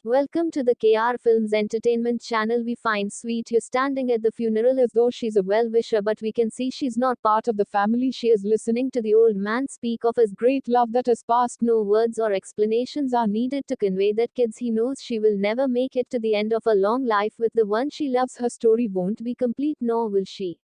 Welcome to the KR Films Entertainment channel. We find sweet you standing at the funeral as though she's a well-wisher, but we can see she's not part of the family. She is listening to the old man speak of his great love that is past. No words or explanations are needed to convey that kids he knows she will never make it to the end of a long life with the one she loves. Her story won't be complete, nor will she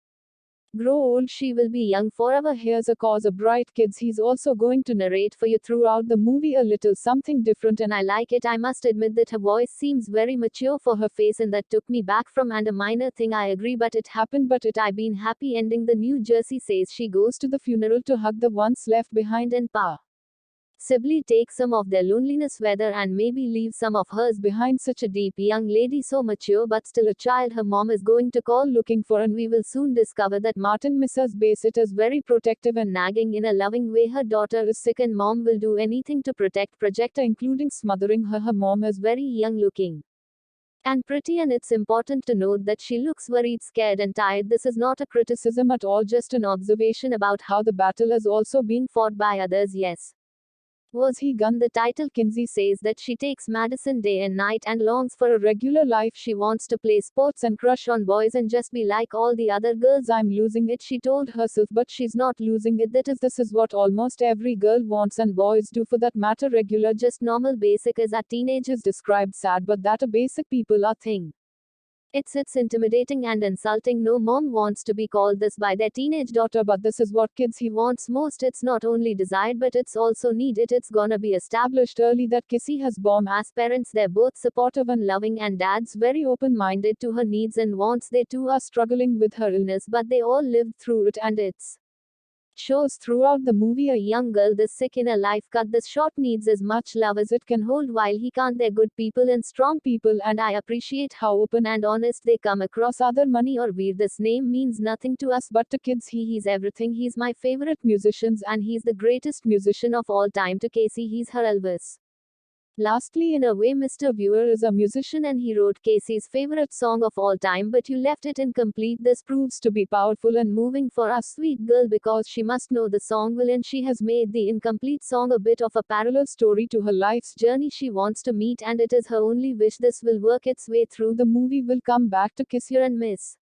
grow old. She will be young forever. Here's a cause of bright kids. He's also going to narrate for you throughout the movie, a little something different, and I like it. I must admit that her voice seems very mature for her face, and that took me back from and a minor thing. I agree, but it happened. But I been happy ending. The New Jersey says she goes to the funeral to hug the ones left behind and possibly take some of their loneliness with her and maybe leave some of hers behind. Such a deep young lady, so mature but still a child. Her mom is going to call looking for, and we will soon discover that Martin Mrs. Bassett is very protective and nagging in a loving way. Her daughter is sick and mom will do anything to protect Projector, including smothering her. Her mom is very young looking and pretty, and it's important to note that she looks worried, scared and tired. This is not a criticism at all, just an observation about how the battle is also being fought by others. Yes. Was he gone? The title. Kinsey says that she takes medicine day and night and longs for a regular life. She wants to play sports and crush on boys and just be like all the other girls. I'm losing it, she told herself, but she's not losing it. This is what almost every girl wants, and boys do for that matter. Regular, just normal, basic, as our teenagers described. Sad, but that a basic people are thing. It's intimidating and insulting. No mom wants to be called this by their teenage daughter, but this is what kids he wants most. It's not only desired, but it's also needed. It's gonna be established early that Kissy has bomb. As parents, they're both supportive and loving, and dad's very open-minded to her needs and wants. They too are struggling with her illness, but they all lived through it, and it's shows throughout the movie. A young girl this sick in a life cut this short needs as much love as it can hold. While he can't, they're good people and strong people, and I appreciate how open and honest they come across. Other money or weird, this name means nothing to us, but to kids he's everything. He's my favorite musicians, and he's the greatest musician of all time. To Casey, he's her Elvis. Lastly, in a way, Mr. Viewer is a musician, and he wrote Casey's favorite song of all time, but you left it incomplete. This proves to be powerful and moving for our sweet girl, because she must know the song well, and she has made the incomplete song a bit of a parallel story to her life's journey. She wants to meet, and it is her only wish this will work its way through. The movie will come back to kiss her and Miss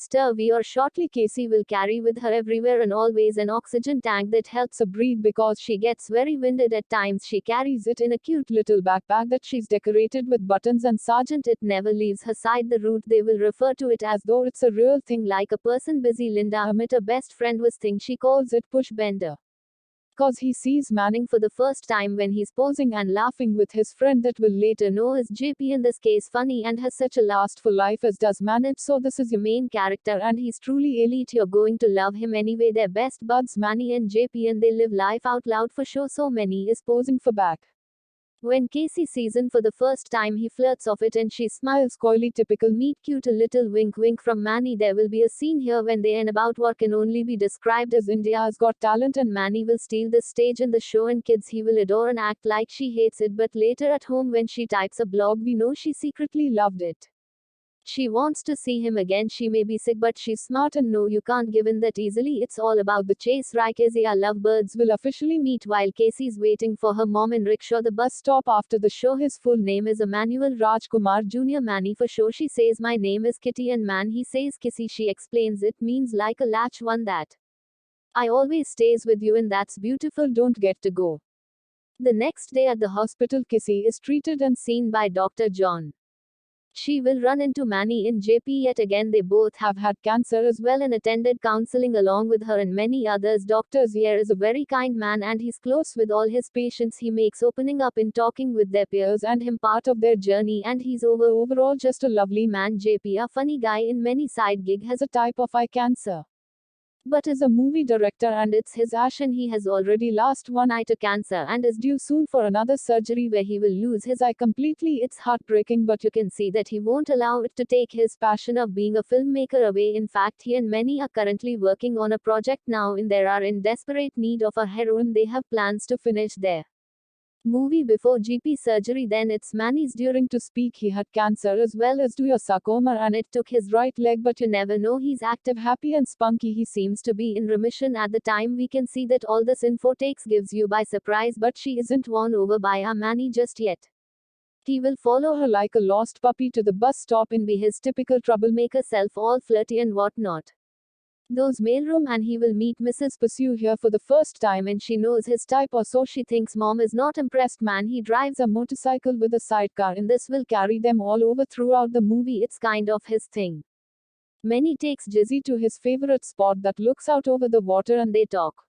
Sturvey, or shortly Casey, will carry with her everywhere and always an oxygen tank that helps her breathe because she gets very winded at times. She carries it in a cute little backpack that she's decorated with buttons and Sergeant. It never leaves her side. The route they will refer to it as though it's a real thing, like a person busy. Linda Amit, her best friend, was thing. She calls it push bender, cause he sees Manning for the first time when he's posing and laughing with his friend that will later know as JP. In this case, funny and has such a last for life as does Manage. So this is your main character, and he's truly elite. You're going to love him anyway. They're best buds, Manny and JP, and they live life out loud for sure. So Manny is posing for back. When Casey sees him for the first time, he flirts off it and she smiles coyly. Typical meet cute. A little wink wink from Manny. There will be a scene here when they end about what can only be described as India's Got Talent, and Manny will steal the stage in the show, and kids he will adore and act like she hates it, but later at home when she types a blog, we know she secretly loved it. She wants to see him again. She may be sick, but she's smart, and no, you can't give in that easily. It's all about the chase. Raikesia lovebirds will officially meet while Casey's waiting for her mom in rickshaw, the bus stop after the show. His full name is Emmanuel Rajkumar Jr. Manny for show. She says, my name is Kitty, and man, he says Kissy. She explains it means like a latch, one that I always stays with you, and that's beautiful. Don't get to go. The next day at the hospital, Kissy is treated and seen by Dr. John. She will run into Manny in JP yet again. They both have had cancer as well and attended counseling along with her and many others. Dr. Zier is a very kind man, and he's close with all his patients. He makes opening up in talking with their peers and him part of their journey, and he's overall just a lovely man. JP, a funny guy in many side gig, has a type of eye cancer, but is a movie director, and it's his passion. He has already lost one eye to cancer and is due soon for another surgery where he will lose his eye completely. It's heartbreaking, but you can see that he won't allow it to take his passion of being a filmmaker away. In fact, he and Manny are currently working on a project now, and they are in desperate need of a heroine. They have plans to finish their movie before GP surgery. Then it's Manny's during to speak. He had cancer as well as do a sarcoma, and it took his right leg, but you never know. He's active, happy and spunky. He seems to be in remission at the time. We can see that all this info takes gives you by surprise, but she isn't won over by our Manny just yet. He will follow her like a lost puppy to the bus stop and be his typical troublemaker self, all flirty and whatnot. Those mailroom, and he will meet Mrs. Pursue here for the first time, and she knows his type, or so she thinks. Mom is not impressed. Man, he drives a motorcycle with a sidecar, and this will carry them all over throughout the movie. It's kind of his thing. Manny takes Jizzy to his favorite spot that looks out over the water, and they talk.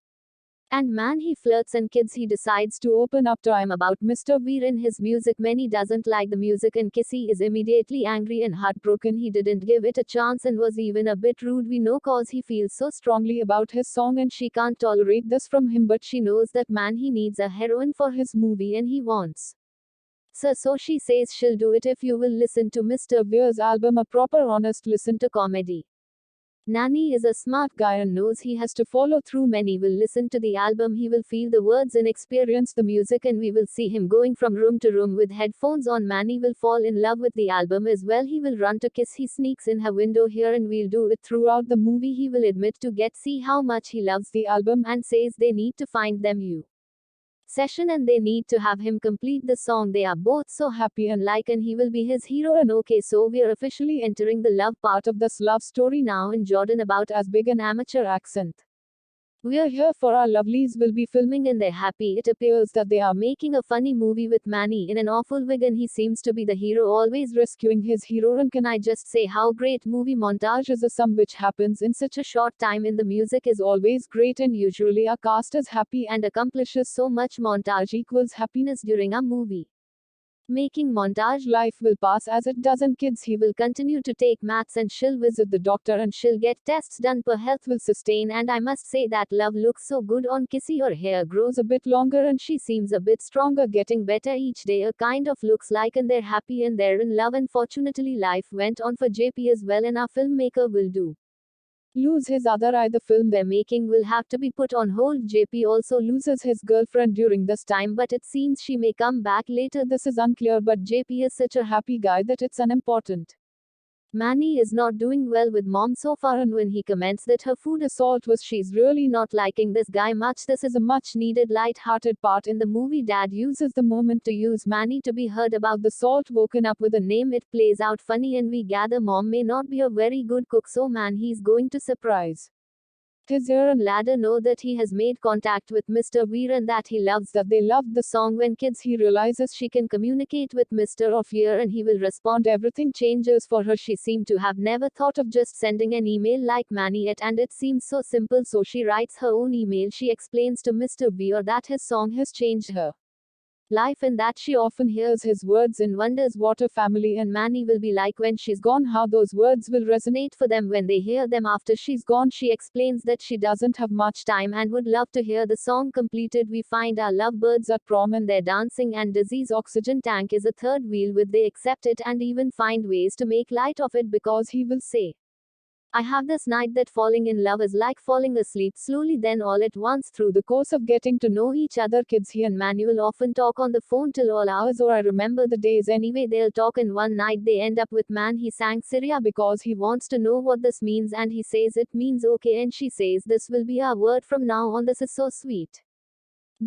And man, he flirts, and kids, he decides to open up to him about Mr. Veer and his music. Manny doesn't like the music, and Kissy is immediately angry and heartbroken. He didn't give it a chance and was even a bit rude. We know cause he feels so strongly about his song and she can't tolerate this from him, but she knows that man, he needs a heroine for his movie and he wants. So she says she'll do it if you will listen to Mr. Veer's album, a proper honest listen to comedy. Nani is a smart guy and knows he has to follow through. Manny will listen to the album, he will feel the words and experience the music, and we will see him going from room to room with headphones on. Manny will fall in love with the album as well. He will run to kiss, he sneaks in her window here, and we'll do it throughout the movie. He will admit to get see how much he loves the album and says they need to find them session and they need to have him complete the song. They are both so happy and like, and he will be his hero. And okay, so we are officially entering the love part of this love story now in Jordan, about as big an amateur accent. We are here for our lovelies will be filming and they're happy. It appears that they are making a funny movie with Manny in an awful wig, and he seems to be the hero, always rescuing his heroine. Can I just say how great movie montage is awesome, which happens in such a short time, and the music is always great, and usually our cast is happy and accomplishes so much. Montage equals happiness during a movie making montage. Life will pass as it does, and kids, he will continue to take maths, and she'll visit the doctor and she'll get tests done. Per health will sustain, and I must say that love looks so good on Kissy. Her hair grows a bit longer and she seems a bit stronger, getting better each day. A kind of looks like, and they're happy and they're in love. Unfortunately, life went on for JP as well, and our filmmaker will lose his other eye. The film they're making will have to be put on hold. JP also loses his girlfriend during this time, but it seems she may come back later. This is unclear, but JP is such a happy guy that it's unimportant. Manny is not doing well with mom so far, and when he comments that her food assault was, she's really not liking this guy much. This is a much needed light-hearted part in the movie. Dad uses the moment to use Manny to be heard about the salt woken up with a name. It plays out funny, and we gather mom may not be a very good cook, so man, he's going to surprise his ear and ladder know that he has made contact with Mr. Veer and that he loves that they loved the song. When kids, he realizes she can communicate with Mr. Veer and he will respond. Everything changes for her. She seemed to have never thought of just sending an email like Manny yet, and it seems so simple, so she writes her own email. She explains to Mr. Veer that his song has changed her life and that she often hears his words and wonders what her family and Manny will be like when she's gone, how those words will resonate for them when they hear them after she's gone. She explains that she doesn't have much time and would love to hear the song completed. We find our lovebirds at prom and they're dancing, and Dizzy's oxygen tank is a third wheel with. They accept it and even find ways to make light of it, because he will say, I have this night that falling in love is like falling asleep slowly, then all at once. Through the course of getting to know each other, kids, he and Manuel often talk on the phone till all hours, or I remember the days anyway. They'll talk, and one night they end up with man. He sang Syria because he wants to know what this means, and he says it means okay, and she says this will be our word from now on. This is so sweet.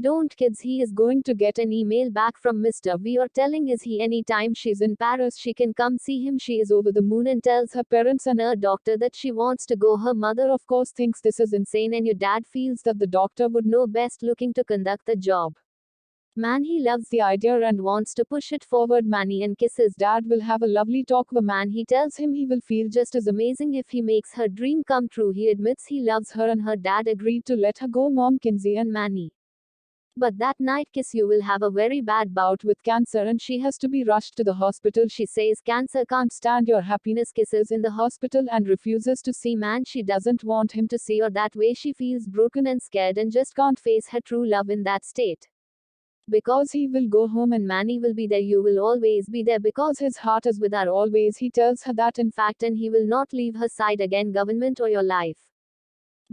Don't, kids, he is going to get an email back from Mr. Veer telling is he anytime she's in Paris she can come see him. She is over the moon and tells her parents and her doctor that she wants to go. Her mother of course thinks this is insane, and your dad feels that the doctor would know best, looking to conduct the job. Man, he loves the idea and wants to push it forward. Manny and Kiss's dad will have a lovely talk where man, he tells him he will feel just as amazing if he makes her dream come true. He admits he loves her and her dad agreed to let her go. Mom, Kinsey and Manny. But that night Kiss you will have a very bad bout with cancer and she has to be rushed to the hospital. She says cancer can't stand your happiness. Kiss is in the hospital and refuses to see man. She doesn't want him to see her that way. She feels broken and scared and just can't face her true love in that state. Because he will go home and Manny will be there. You will always be there because his heart is with her always. He tells her that in fact, and he will not leave her side again, government or your life.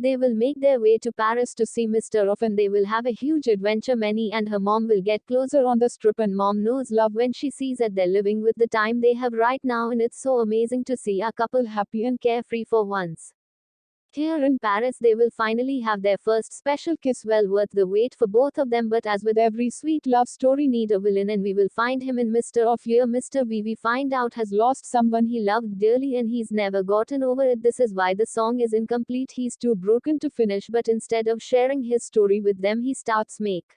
They will make their way to Paris to see Mr. Off and they will have a huge adventure. Manny and her mom will get closer on the strip, and mom knows love when she sees that they're living with the time they have right now, and it's so amazing to see a couple happy and carefree for once. Here in Paris, they will finally have their first special kiss, well worth the wait for both of them. But as with every sweet love story, need a villain, and we will find him in Mr. Of Year. Mr. V, we find out, has lost someone he loved dearly and he's never gotten over it. This is why the song is incomplete. He's too broken to finish, but instead of sharing his story with them, he starts make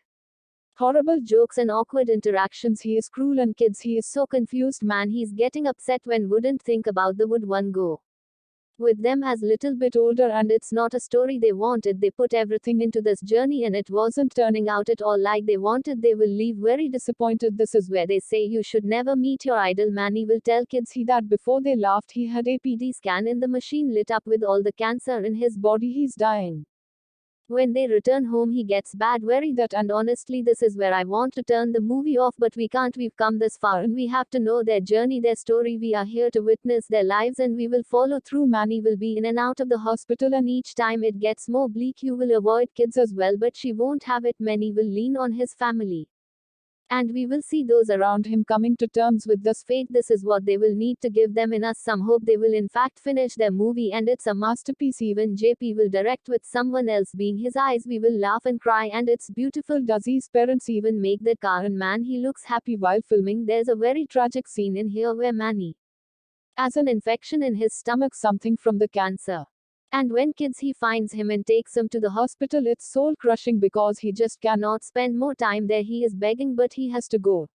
horrible jokes and awkward interactions. He is cruel and kids, he is so confused, man. He's getting upset when wouldn't think about the would one go with them as little bit older, and it's not a story they wanted. They put everything into this journey and it wasn't turning out at all like they wanted. They will leave very disappointed. This is where they say you should never meet your idol. Manny will tell kids he that before they laughed he had a PD scan in the machine lit up with all the cancer in his body. He's dying. When they return home, he gets bad worry that, and honestly, this is where I want to turn the movie off, but we can't. We've come this far and we have to know their journey, their story. We are here to witness their lives and we will follow through. Manny will be in and out of the hospital, and each time it gets more bleak. You will avoid kids as well, but she won't have it. Manny will lean on his family. And we will see those around him coming to terms with this fate. This is what they will need to give them in us some hope. They will in fact finish their movie and it's a masterpiece. Even JP will direct with someone else being his eyes. We will laugh and cry and it's beautiful. Does his parents even make the car? And man, he looks happy while filming. There's a very tragic scene in here where Manny has an infection in his stomach, something from the cancer. And when kids he finds him and takes him to the hospital, it's soul crushing because he just cannot spend more time there. He is begging, but he has to go.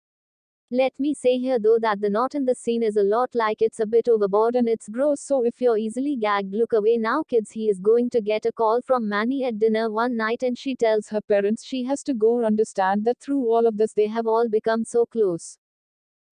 Let me say here though that the knot in the scene is a lot like it's a bit overboard and it's gross, so if you're easily gagged, look away now. Kids, he is going to get a call from Manny at dinner one night and she tells her parents she has to go. Understand that through all of this they have all become so close.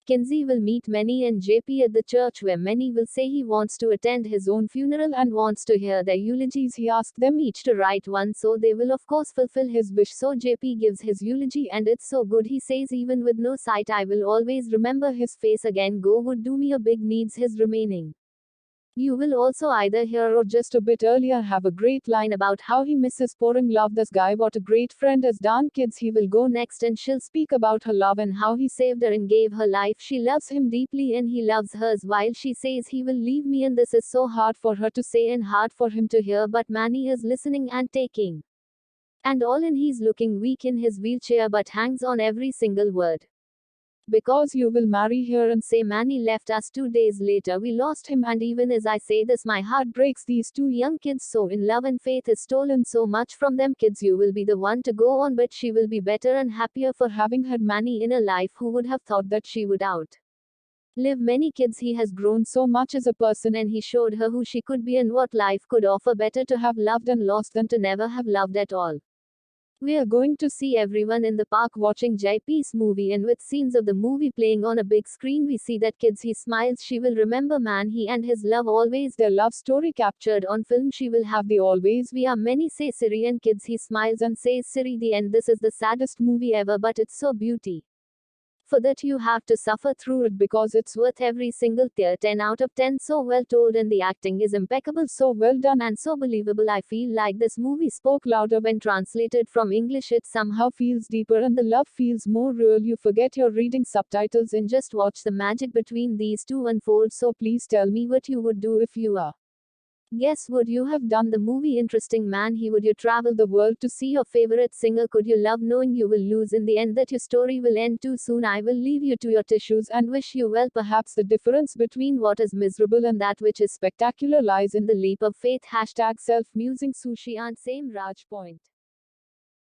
Kinsey will meet Manny and JP at the church where Manny will say he wants to attend his own funeral and wants to hear their eulogies. He asks them each to write one, so they will of course fulfill his wish. So JP gives his eulogy and it's so good. He says even with no sight I will always remember his face again. Go would do me a big needs his remaining. You will also either hear or just a bit earlier have a great line about how he misses pouring love. This guy, what a great friend has done. Kids, he will go next and she'll speak about her love and how he saved her and gave her life. She loves him deeply and he loves hers, while she says he will leave me, and this is so hard for her to say and hard for him to hear, but Manny is listening and taking and all in. He's looking weak in his wheelchair but hangs on every single word. Because you will marry her and say Manny left us 2 days later. We lost him, and even as I say this my heart breaks. These two young kids so in love and faith is stolen so much from them. Kids, you will be the one to go on, but she will be better and happier for having had Manny in her life. Who would have thought that she would live many kids? He has grown so much as a person and he showed her who she could be and what life could offer. Better to have loved and lost than to never have loved at all. We are going to see everyone in the park watching JP's movie, and with scenes of the movie playing on a big screen we see that kids he smiles. She will remember man, he and his love always, their love story captured on film. She will have the always we are many say Siri, and kids he smiles and says Siri the end. This is the saddest movie ever, but it's so beauty. For that you have to suffer through it because it's worth every single tear. 10 out of 10. So well told and the acting is impeccable, so well done and so believable. I feel like this movie spoke louder when translated from English. It somehow feels deeper and the love feels more real. You forget you're reading subtitles and just watch the magic between these two unfold. So please tell me what you would do if you are. Guess would you have done the movie interesting man? Would you travel the world to see your favorite singer? Could you love knowing you will lose in the end, that your story will end too soon? I will leave you to your tissues and wish you well. Perhaps the difference between what is miserable and that which is spectacular lies in the leap of faith. #self-musing Sushant Singh Rajput.